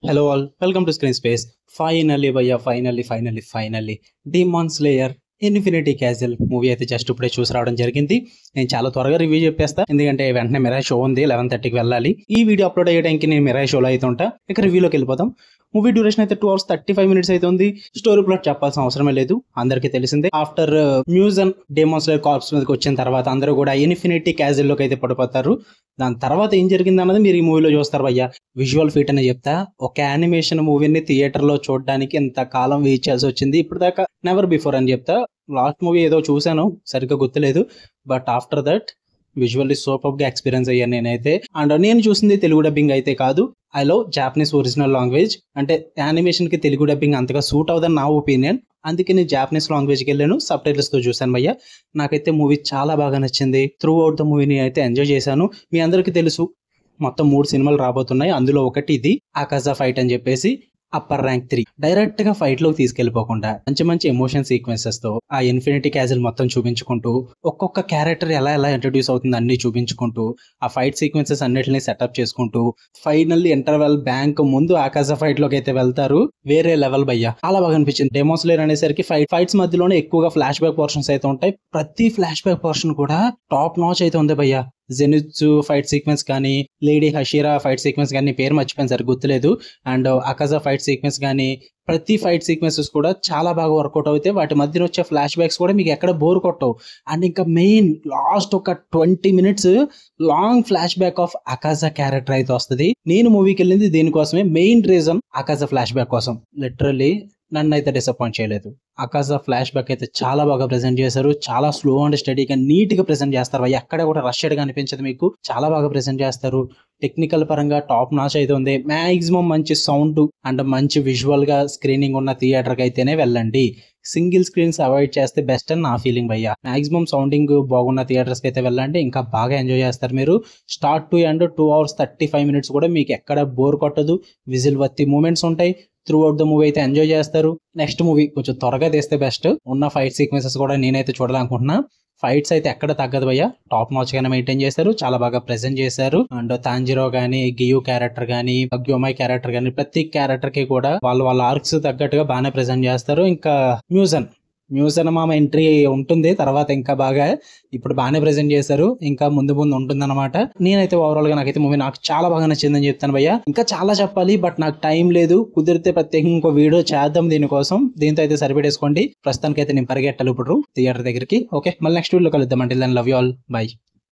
Hello all, welcome to Screen Space. Finally భయ్యా, finally Demon Slayer Infinity Castle movie అయితే just ఇప్పుడే చూసి రావడం జరిగింది. నేను చాలా త్వరగా రివ్యూ చెప్పేస్తా, ఎందుకంటే వెంటనే మిరాయ్ షో ఉంది, 11:30కి వెళ్ళాలి. ఈ వీడియో అప్లోడ్ అయ్యడానికి నేను మిరాయ్ షోలో అయితే ఉంటా. ఇక రివ్యూలోకి వెళ్ళిపోతాం. మూవీ డ్యూరేషన్ అయితే 2 hours 35 minutes అయితే ఉంది. స్టోరీ ప్లాట్ చెప్పాల్సిన అవసరమే లేదు, అందరికీ తెలిసిందే. ఆఫ్టర్ మ్యూజన్ డీమాన్ స్లేయర్ కార్ప్స్ మీదకి వచ్చిన తర్వాత అందరూ కూడా ఇన్ఫినిటీ క్యాజిల్ లోకి అయితే పడిపోతారు. దాని తర్వాత ఏం జరిగింది అన్నది మీరు ఈ మూవీలో చూస్తారు భయ్యా. విజువల్ ఫీట్ అని చెప్తా, ఒక యానిమేషన్ మూవీని థియేటర్ లో చూడడానికి ఎంత కాలం వెయిట్ చేయాల్సి వచ్చింది ఇప్పుడు దాకా, నెవర్ బిఫోర్ అని చెప్తా. లాస్ట్ మూవీ ఏదో చూసాను, సరిగ్గా గుర్తులేదు, but after that visually super గా ఎక్స్పీరియన్స్ అయ్యాను నేనైతే. అండ్ నేను చూసింది తెలుగు డబ్బింగ్ అయితే కాదు, I love Japanese original language. అంటే యానిమేషన్ కి తెలుగు డబ్బింగ్ అంతగా సూట్ అవుదని నా ఒపీనియన్, అందుకే నేను జాపనీస్ లాంగ్వేజ్కి వెళ్ళాను, సబ్ టైటిల్స్ తో చూసాను భయ్య. నాకైతే మూవీ చాలా బాగా నచ్చింది. త్రూ అవుట్ ద మూవీని అయితే ఎంజాయ్ చేశాను. మీ అందరికీ తెలుసు మొత్తం 3 సినిమాలు రాబోతున్నాయి, అందులో ఒకటి ఇది ఆకాజా ఫైట్ అని చెప్పేసి. అప్పర్ ర్యాంక్ 3 డైరెక్ట్ గా ఫైట్ లోకి తీసుకెళ్లిపోకుండా మంచి ఎమోషన్ సీక్వెన్సెస్ తో ఆ ఇన్ఫినిటీ క్యాజిల్ మొత్తం చూపించుకుంటూ, ఒక్కొక్క క్యారెక్టర్ ఎలా ఇంట్రడ్యూస్ అవుతుంది అన్ని చూపించుకుంటూ, ఆ ఫైట్ సీక్వెన్సెస్ అన్నిటిని సెటప్ చేసుకుంటూ, ఫైనల్లీ ఇంటర్వెల్ బ్యాంక్ ముందు ఆకాశ ఫైట్ లోకి అయితే వెళ్తారు. వేరే లెవెల్ భయ్యా, చాలా బాగా అనిపించింది. డెమోన్ స్లేయర్ అనేసరికి ఫైట్స్ మధ్యలోనే ఎక్కువగా ఫ్లాష్ బ్యాక్ పోర్షన్స్ అయితే ఉంటాయి. ప్రతి ఫ్లాష్ బ్యాక్ పోర్షన్ కూడా టాప్ నాచ్ అయితే ఉంది భయ్యా. జెనిత్సు ఫైట్ సీక్వెన్స్ కానీ, లేడీ హషీరా ఫైట్ సీక్వెన్స్ కానీ, పేరు మర్చిపోయిన సరి గుర్తులేదు, అండ్ అకాజా ఫైట్ సీక్వెన్స్ కానీ, ప్రతి ఫైట్ సీక్వెన్సెస్ కూడా చాలా బాగా వర్కౌట్ అవుతాయి. వాటి మధ్యన వచ్చే ఫ్లాష్ బ్యాక్స్ కూడా మీకు ఎక్కడ బోర్ కొట్టవు. అండ్ ఇంకా మెయిన్ లాస్ట్ ఒక 20 minutes long flashback of Akaza character అయితే వస్తుంది. నేను మూవీకి వెళ్ళింది దీనికోసమే, main reason Akaza flashback కోసం. లిటరల్లీ నన్ను అయితే డిసప్పాయింట్ చేయలేదు. అకాజా ఫ్లాష్ బ్యాక్ అయితే చాలా బాగా ప్రెజెంట్ చేశారు. చాలా స్లో అండ్ స్టడీగా నీట్ గా ప్రెజెంట్ చేస్తారు. ఎక్కడ కూడా రష్డ్ గా అనిపించదు మీకు, చాలా బాగా ప్రెజెంట్ చేస్తారు. టెక్నికల్ పరంగా టాప్ నాచ్ అయితే ఉంది. మాక్సిమం మంచి సౌండ్ అండ్ మంచి విజువల్ గా స్క్రీనింగ్ ఉన్న థియేటర్ కి అయితేనే వెళ్ళండి. సింగిల్ స్క్రీన్స్ అవాయిడ్ చేస్తే బెస్ట్ అని నా ఫీలింగ్ భయ్యా. మాక్సిమం సౌండింగ్ బాగున్న థియేటర్స్ కి అయితే వెళ్ళండి, ఇంకా బాగా ఎంజాయ్ చేస్తారు మీరు. Start to end 2 hours 35 minutes కూడా మీకు ఎక్కడ బోర్ కొట్టదు. విజిల్ వత్తి మూమెంట్స్ ఉంటాయి. త్రూ అవుట్ ద మూవీ అయితే ఎంజాయ్ చేస్తారు. నెక్స్ట్ మూవీ కొంచెం త్వరగా తీస్తే బెస్ట్. ఉన్న ఫైట్ సీక్వెన్సెస్ కూడా నేనైతే చూడాలనుకుంటున్నా. ఫైట్స్ అయితే ఎక్కడ తగ్గదు భయ్య, టాప్ నాచ్ గానే మెయింటైన్ చేశారు, చాలా బాగా ప్రెజెంట్ చేశారు. అండ్ తాంజిరో గానీ, గియు క్యారెక్టర్ గానీ, గ్యోమై క్యారెక్టర్ గానీ, ప్రతి క్యారెక్టర్ కి కూడా వాళ్ళ ఆర్క్స్ తగ్గట్టుగా బాగానే ప్రెజెంట్ చేస్తారు. ఇంకా మ్యూజన్ మామ ఎంట్రీ ఉంటుంది తర్వాత, ఇంకా బాగా ఇప్పుడు బాగానే ప్రెజెంట్ చేశారు. ఇంకా ముందు ఉంటుంది అనమాట. నేనైతే ఓవరాల్ గా నాకైతే మూవీ నాకు చాలా బాగా నచ్చిందని చెప్తాను భయ్య. ఇంకా చాలా చెప్పాలి, బట్ నాకు టైం లేదు. కుదిరితే ప్రత్యేకంగా ఇంకో వీడియో చేద్దాం దీనికోసం. దీంతో అయితే సరిపెట్టేసుకోండి. ప్రస్తుతానికి అయితే నేను పరిగెట్టాలి ఇప్పుడు థియేటర్ దగ్గరికి. ఓకే, మళ్ళీ నెక్స్ట్ వీడియోలో కలుద్దాం. అంటే లవ్ యూ ఆల్, బై.